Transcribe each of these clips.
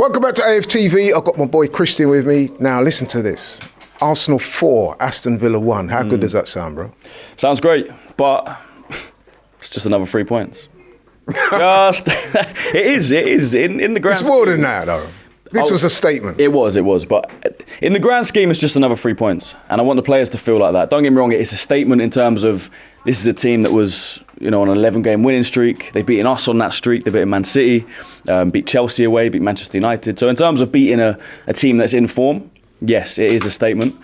Welcome back to AFTV. I've got my boy Christian with me. Now listen to this. Arsenal 4, Aston Villa 1. How good does that sound, bro? Sounds great, but it's just another 3 points. It is. In the grand It's more than that, though. This was a statement. It was. But in the grand scheme, it's just another 3 points. And I want the players to feel like that. Don't get me wrong, it's a statement in terms of this is a team that was, on an 11-game winning streak. They've beaten us on that streak. They beat Man City, beat Chelsea away, beat Manchester United. So in terms of beating a team that's in form, yes, it is a statement.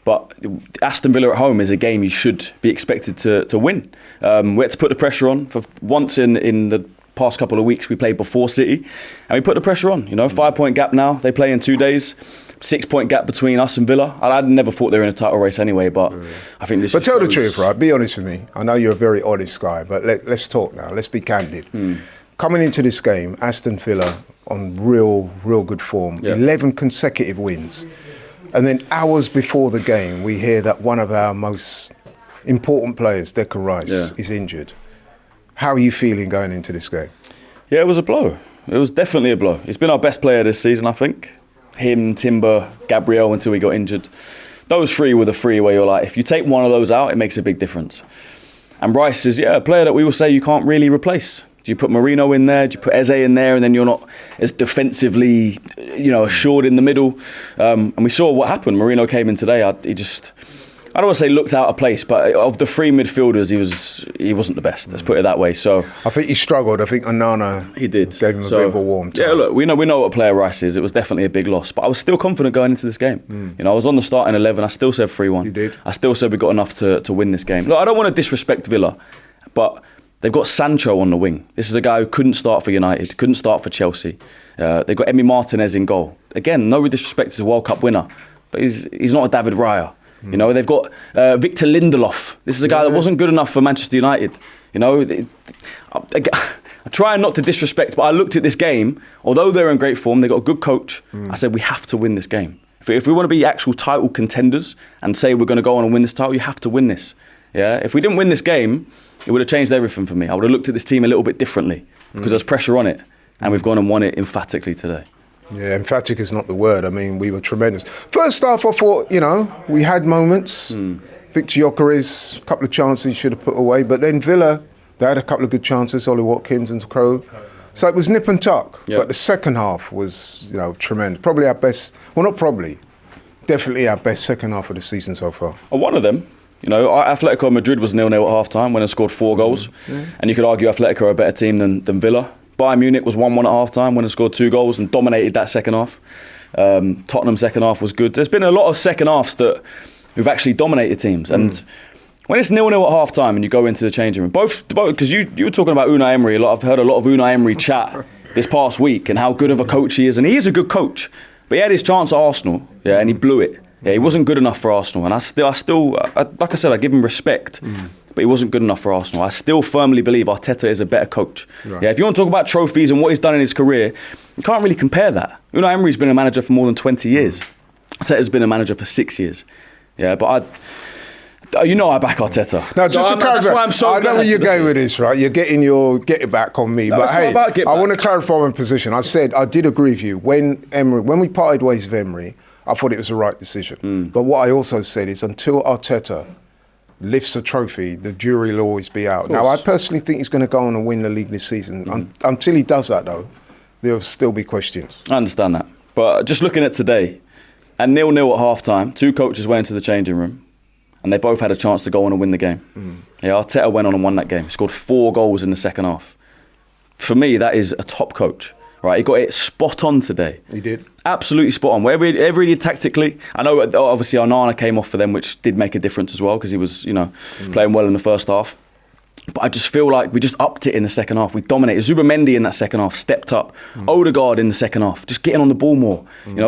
But Aston Villa at home is a game you should be expected to win. We had to put the pressure on. For once in the past couple of weeks, we played before City, and we put the pressure on. 5-point gap now. They play in 2 days. 6-point gap between us and Villa. I'd never thought they were in a title race anyway, but I think this. But tell the truth, right? Be honest with me. I know you're a very honest guy, but let's talk now. Let's be candid. Coming into this game, Aston Villa on real good form. 11 consecutive wins. And then hours before the game, we hear that one of our most important players, Declan Rice, is injured. How are you feeling going into this game? Yeah, it was a blow. It was definitely a blow. He's been our best player this season, I think. Him, Timber, Gabriel until he got injured. Those three were the three where you're like, if you take one of those out, it makes a big difference. And Rice is, a player that we will say you can't really replace. Do you put Marino in there? Do you put Eze in there? And then you're not as defensively, assured in the middle. And we saw what happened. Marino came in today. I don't want to say looked out of place, but of the three midfielders, he wasn't the best. Let's put it that way. So I think he struggled. I think Onana gave him a bit of a warm time. Yeah, look, we know what a player Rice is. It was definitely a big loss, but I was still confident going into this game. I was on the starting 11. I still said 3-1. You did. I still said we got enough to win this game. Look, I don't want to disrespect Villa, but they've got Sancho on the wing. This is a guy who couldn't start for United, couldn't start for Chelsea. They've got Emery Martinez in goal. Again, no disrespect to a World Cup winner, but he's not a David Raya. They've got Victor Lindelof. This is a guy that wasn't good enough for Manchester United. I'm trying not to disrespect, but I looked at this game. Although they're in great form, they've got a good coach. I said, we have to win this game. If we want to be actual title contenders and say we're going to go on and win this title, you have to win this. Yeah. If we didn't win this game, it would have changed everything for me. I would have looked at this team a little bit differently because there's pressure on it, and we've gone and won it emphatically today. Yeah, emphatic is not the word. I mean, we were tremendous. First half, I thought, we had moments. Victor Gyökeres, a couple of chances he should have put away. But then Villa, they had a couple of good chances, Ollie Watkins and Crow. So it was nip and tuck. Yep. But the second half was, tremendous. Probably our best, definitely our best second half of the season so far. One of them. Atletico Madrid was 0-0 at half-time when they scored 4 goals. And you could argue Atletico are a better team than Villa. Bayern Munich was 1-1 at half-time when they scored 2 goals and dominated that second half. Tottenham second half was good. There's been a lot of second halves who've actually dominated teams. And when it's 0-0 at half-time and you go into the changing room, both because you were talking about Unai Emery, I've heard a lot of Unai Emery chat this past week and how good of a coach he is. And he is a good coach. But he had his chance at Arsenal, and he blew it. Yeah, he wasn't good enough for Arsenal. And I still, like I said, I give him respect. But he wasn't good enough for Arsenal. I still firmly believe Arteta is a better coach. Right. Yeah, if you want to talk about trophies and what he's done in his career, you can't really compare that. Unai Emery's been a manager for more than 20 years. Arteta's been a manager for 6 years. Yeah, but I back Arteta. Now, just to clarify, that's why I'm so I know where you're going with this, right? You're getting your get it back on me. But hey, I want to clarify my position. I said I did agree with you when we parted ways with Emery. I thought it was the right decision. But what I also said is until Arteta lifts a trophy, the jury will always be out. Now, I personally think he's going to go on and win the league this season. Until he does that, though, there'll still be questions. I understand that. But just looking at today, at 0-0 at half-time, 2 coaches went into the changing room, and they both had a chance to go on and win the game. Yeah, Arteta went on and won that game. He scored 4 goals in the second half. For me, that is a top coach. Right, he got it spot on today. He did. Absolutely spot on. Wherever he did tactically, I know obviously Onana came off for them, which did make a difference as well because he was, playing well in the first half. But I just feel like we just upped it in the second half. We dominated. Zubimendi in that second half stepped up. Odegaard in the second half, just getting on the ball more.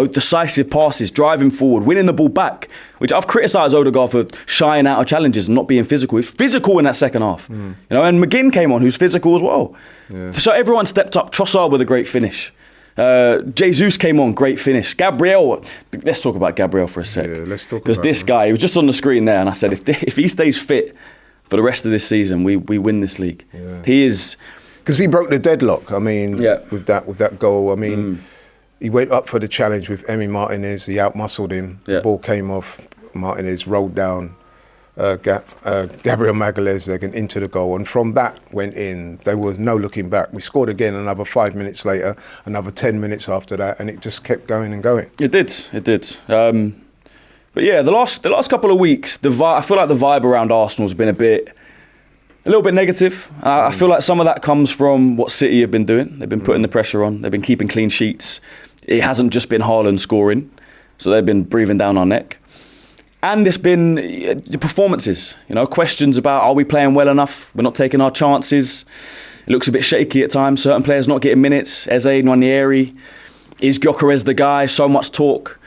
Decisive passes, driving forward, winning the ball back. Which I've criticised Odegaard for shying out of challenges and not being physical. He's physical in that second half. And McGinn came on, who's physical as well. Yeah. So everyone stepped up. Trossard with a great finish. Jesus came on, great finish. Gabriel, let's talk about Gabriel for a sec. Yeah, let's talk about because this guy, he was just on the screen there, and I said, if he stays fit for the rest of this season, we win this league. Yeah. He is because he broke the deadlock. I mean, with that goal. I mean, He went up for the challenge with Emery Martinez. He outmuscled him. The ball came off. Martinez rolled down Gabriel Magalhaes into the goal. And from that went in. There was no looking back. We scored again another 5 minutes later, another 10 minutes after that, and it just kept going and going. It did. But yeah, the last couple of weeks, I feel like the vibe around Arsenal has been a little bit negative. I feel like some of that comes from what City have been doing. They've been putting the pressure on. They've been keeping clean sheets. It hasn't just been Haaland scoring, so they've been breathing down our neck. And it's been the performances, questions about, are we playing well enough? We're not taking our chances. It looks a bit shaky at times. Certain players not getting minutes. Eze, Nwaneri. Is Gyökeres the guy? So much talk.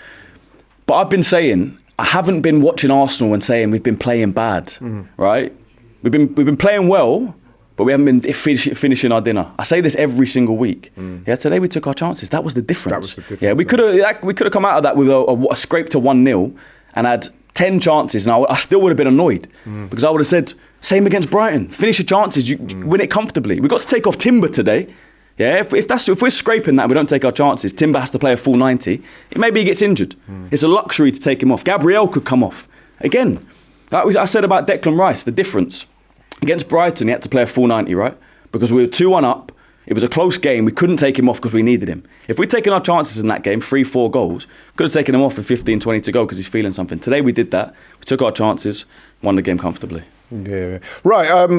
But I've been saying, I haven't been watching Arsenal and saying we've been playing bad, right? We've been playing well, but we haven't been finishing our dinner. I say this every single week. Yeah, today we took our chances. That was the difference. Yeah, we could have come out of that with a scrape to 1-0 and had 10 chances, and I still would have been annoyed because I would have said, same against Brighton. Finish your chances, you win it comfortably. We got to take off Timber today. Yeah, if we're scraping that, we don't take our chances. Timber has to play a full 90. Maybe he gets injured. It's a luxury to take him off. Gabriel could come off again. I said about Declan Rice, the difference. Against Brighton, he had to play a full 90, right? Because we were 2-1 up. It was a close game. We couldn't take him off because we needed him. If we'd taken our chances in that game, 3-4 goals, could have taken him off with 15-20 to go because he's feeling something. Today we did that. We took our chances, won the game comfortably. Yeah. Right.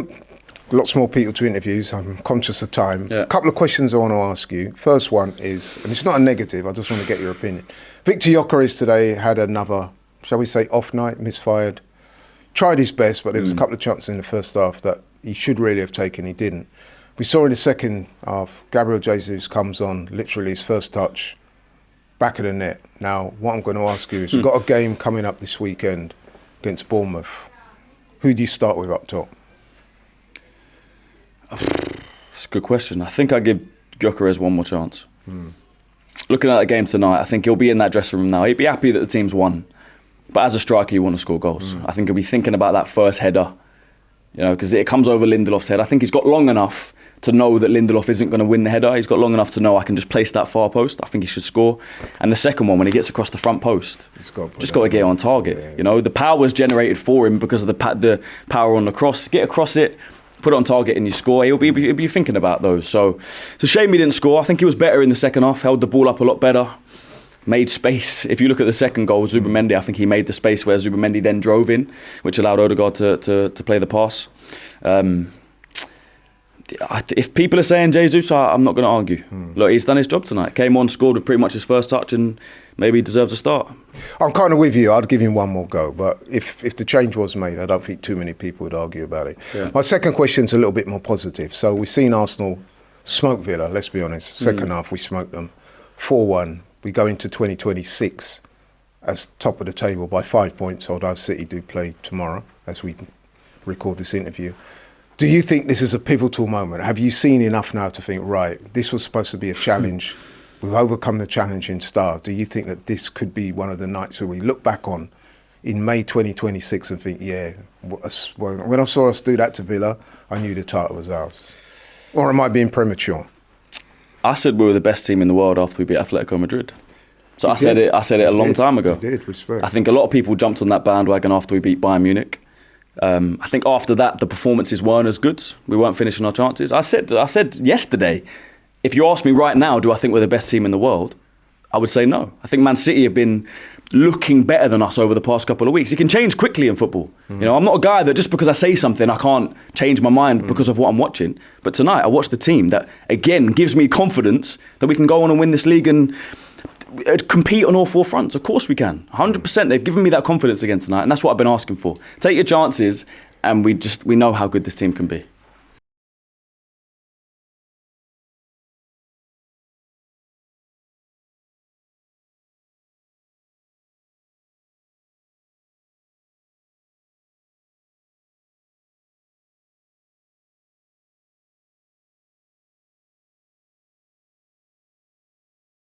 Lots more people to interview, so I'm conscious of time. A couple of questions I want to ask you. First one is, and it's not a negative, I just want to get your opinion. Victor Gyökeres today had another, shall we say, off night, misfired. Tried his best, but there was a couple of chances in the first half that he should really have taken, he didn't. We saw in the second half, Gabriel Jesus comes on, literally his first touch, back of the net. Now, what I'm going to ask you is, we've got a game coming up this weekend against Bournemouth. Who do you start with up top? That's a good question. I think I give Gyökeres one more chance. Looking at the game tonight, I think he'll be in that dressing room now. He'd be happy that the team's won. But as a striker, you want to score goals. I think he'll be thinking about that first header, because it comes over Lindelof's head. I think he's got long enough to know that Lindelof isn't going to win the header. He's got long enough to know I can just place that far post. I think he should score. And the second one, when he gets across the front post, just got to get on target. Yeah. The power was generated for him because of the power on the cross. Get across it, put it on target and you score. He'll be thinking about those. So it's a shame he didn't score. I think he was better in the second half, held the ball up a lot better, made space. If you look at the second goal, Zubimendi, I think he made the space where Zubimendi then drove in, which allowed Odegaard to play the pass. If people are saying Jesus, I'm not going to argue. Look, he's done his job tonight. Came on, scored with pretty much his first touch, and maybe he deserves a start. I'm kind of with you. I'd give him one more go. But if the change was made, I don't think too many people would argue about it. Yeah. My second question's a little bit more positive. So we've seen Arsenal smoke Villa, let's be honest. Second half, we smoked them 4-1. We go into 2026 as top of the table by 5 points, although City do play tomorrow as we record this interview. Do you think this is a pivotal moment? Have you seen enough now to think, right, this was supposed to be a challenge. We've overcome the challenging start. Do you think that this could be one of the nights where we look back on in May 2026 and think, when I saw us do that to Villa, I knew the title was ours? Or am I being premature? I said we were the best team in the world after we beat Atletico Madrid. So I said it a long time ago. You did, respect. I think a lot of people jumped on that bandwagon after we beat Bayern Munich. I think after that, the performances weren't as good. We weren't finishing our chances. I said yesterday, if you ask me right now, do I think we're the best team in the world? I would say no. I think Man City have been looking better than us over the past couple of weeks. It can change quickly in football. I'm not a guy that just because I say something, I can't change my mind because of what I'm watching. But tonight, I watched the team that, again, gives me confidence that we can go on and win this league and compete on all four fronts. Of course we can. 100%. They've given me that confidence again tonight, and that's what I've been asking for. Take your chances, and we know how good this team can be.